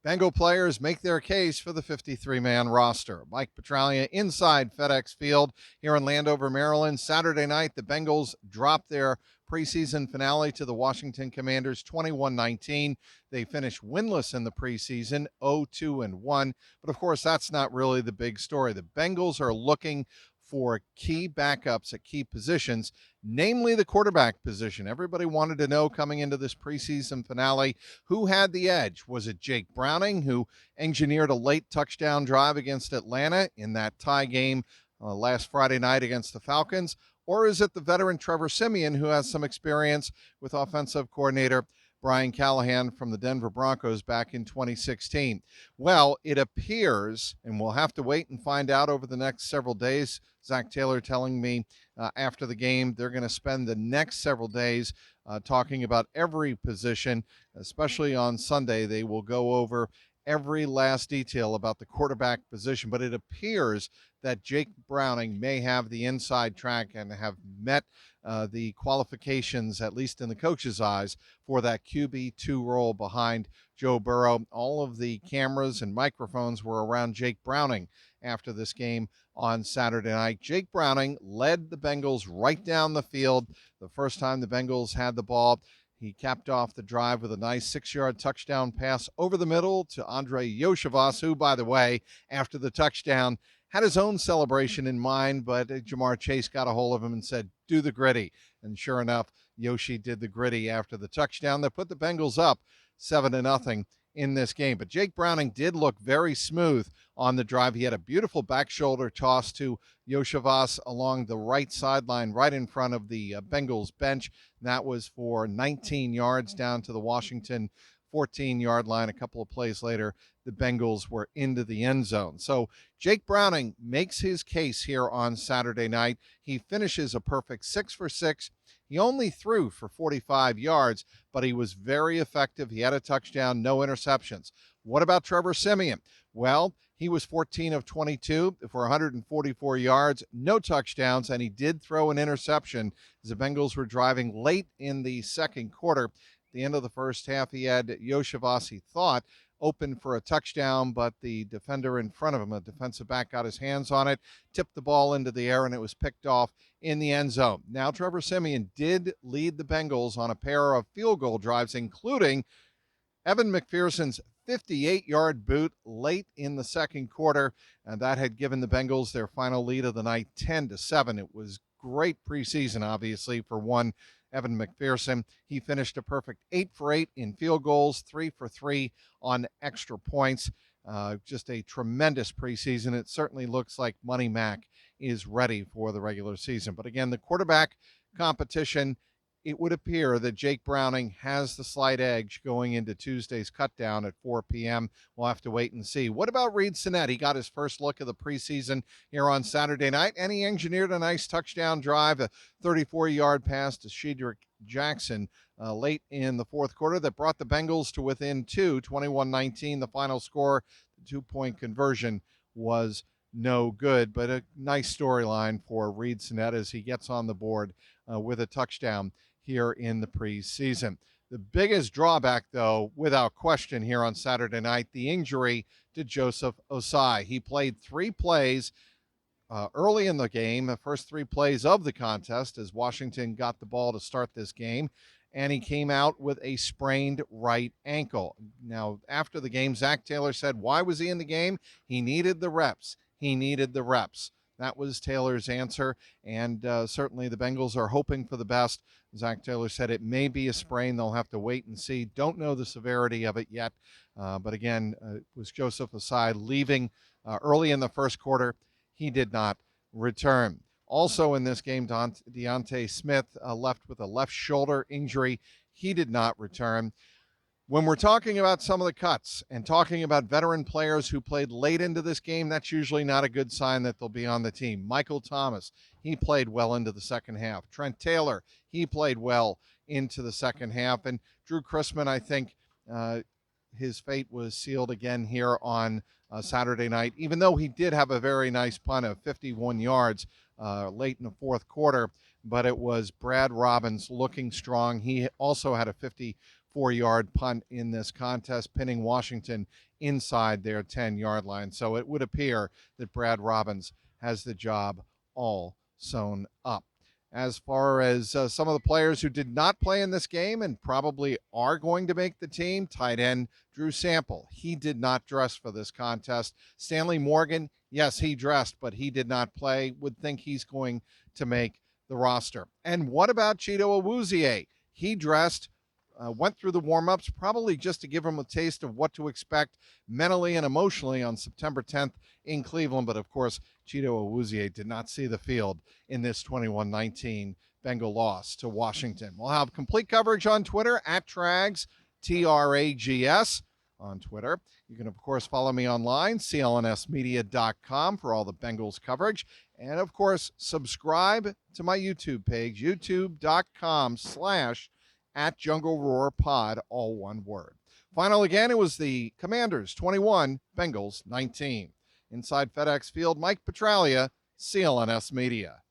Bengal players make their case for the 53-man roster. Mike Petraglia inside FedEx Field here in Landover, Maryland. Saturday night, the Bengals dropped their preseason finale to the Washington Commanders 21-19. They finished winless in the preseason, 0-2-1. But of course, that's not really the big story. The Bengals are looking for key backups at key positions, namely the quarterback position. Everybody wanted to know coming into this preseason finale who had the edge. Was it Jake Browning, who engineered a late touchdown drive against Atlanta in that tie game last Friday night against the Falcons? Or is it the veteran Trevor Siemian, who has some experience with offensive coordinator Brian Callahan from the Denver Broncos back in 2016? Well, it appears, and we'll have to wait and find out over the next several days. Zach Taylor telling me after the game they're going to spend the next several days talking about every position, especially on Sunday. They will go over every last detail about the quarterback position, but it appears that Jake Browning may have the inside track and have met the qualifications, at least in the coach's eyes, for that QB2 role behind Joe Burrow. All of the cameras and microphones were around Jake Browning after this game on Saturday night. Jake Browning led the Bengals right down the field. The first time the Bengals had the ball, he capped off the drive with a nice 6-yard touchdown pass over the middle to Andre Yoshivas, who, by the way, after the touchdown, had his own celebration in mind, but Jamar Chase got a hold of him and said, do the gritty. And sure enough, Yoshi did the gritty after the touchdown that put the Bengals up 7-0 in this game. But Jake Browning did look very smooth on the drive. He had a beautiful back shoulder toss to Yoshivas along the right sideline, right in front of the Bengals bench. That was for 19 yards down to the Washington 14-yard line. A couple of plays later, the Bengals were into the end zone. So Jake Browning makes his case here on Saturday night. He finishes a perfect 6 for 6. He only threw for 45 yards, but he was very effective. He had a touchdown, no interceptions. What about Trevor Siemian? Well, he was 14 of 22 for 144 yards, no touchdowns, and he did throw an interception as the Bengals were driving late in the second quarter. At the end of the first half, he had Yoshivas, he thought, open for a touchdown, but the defender in front of him, a defensive back, got his hands on it, tipped the ball into the air, and it was picked off in the end zone. Now, Trevor Siemian did lead the Bengals on a pair of field goal drives, including Evan McPherson's 58-yard boot late in the second quarter, and that had given the Bengals their final lead of the night, 10-7. It was great preseason, obviously, for one Evan McPherson. He finished a perfect 8 for 8 in field goals, 3 for 3 on extra points. Just a tremendous preseason. It certainly looks like Money Mac is ready for the regular season. But again, the quarterback competition, it would appear that Jake Browning has the slight edge going into Tuesday's cutdown at 4 p.m. We'll have to wait and see. What about Reed Sinnett? He got his first look of the preseason here on Saturday night, and he engineered a nice touchdown drive, a 34-yard pass to Shedrick Jackson late in the fourth quarter that brought the Bengals to within 2, 21-19, the final score. The two-point conversion was no good, but a nice storyline for Reed Sinnett as he gets on the board with a touchdown here in the preseason. The biggest drawback, though, without question here on Saturday night, the injury to Joseph Osai. He played 3 plays early in the game, the first 3 plays of the contest as Washington got the ball to start this game, and he came out with a sprained right ankle. Now, after the game, Zach Taylor said, why was he in the game? He needed the reps. He needed the reps. That was Taylor's answer, and certainly the Bengals are hoping for the best. Zach Taylor said it may be a sprain. They'll have to wait and see. Don't know the severity of it yet, but again, it was Joseph Osai leaving early in the first quarter. He did not return. Also in this game, Deontay Smith left with a left shoulder injury. He did not return. When we're talking about some of the cuts and talking about veteran players who played late into this game, that's usually not a good sign that they'll be on the team. Michael Thomas, he played well into the second half. Trent Taylor, he played well into the second half. And Drew Chrisman, I think his fate was sealed again here on Saturday night, even though he did have a very nice punt of 51 yards late in the fourth quarter. But it was Brad Robbins looking strong. He also had a 54 4-yard punt in this contest, pinning Washington inside their 10-yard line. So it would appear that Brad Robbins has the job all sewn up. As far as some of the players who did not play in this game and probably are going to make the team, tight end Drew Sample. He did not dress for this contest. Stanley Morgan, yes, he dressed, but he did not play. Would think he's going to make the roster. And what about Chido Awuzie? He dressed, went through the warm-ups, probably just to give him a taste of what to expect mentally and emotionally on September 10th in Cleveland. But, of course, Chido Awuzie did not see the field in this 21-19 Bengal loss to Washington. We'll have complete coverage on Twitter, @Trags, TRAGS on Twitter. You can, of course, follow me online, clnsmedia.com, for all the Bengals coverage. And, of course, subscribe to my YouTube page, youtube.com/@JungleRoarPod, all one word. Final again, it was the Commanders 21, Bengals 19. Inside FedEx Field, Mike Petraglia, CLNS Media.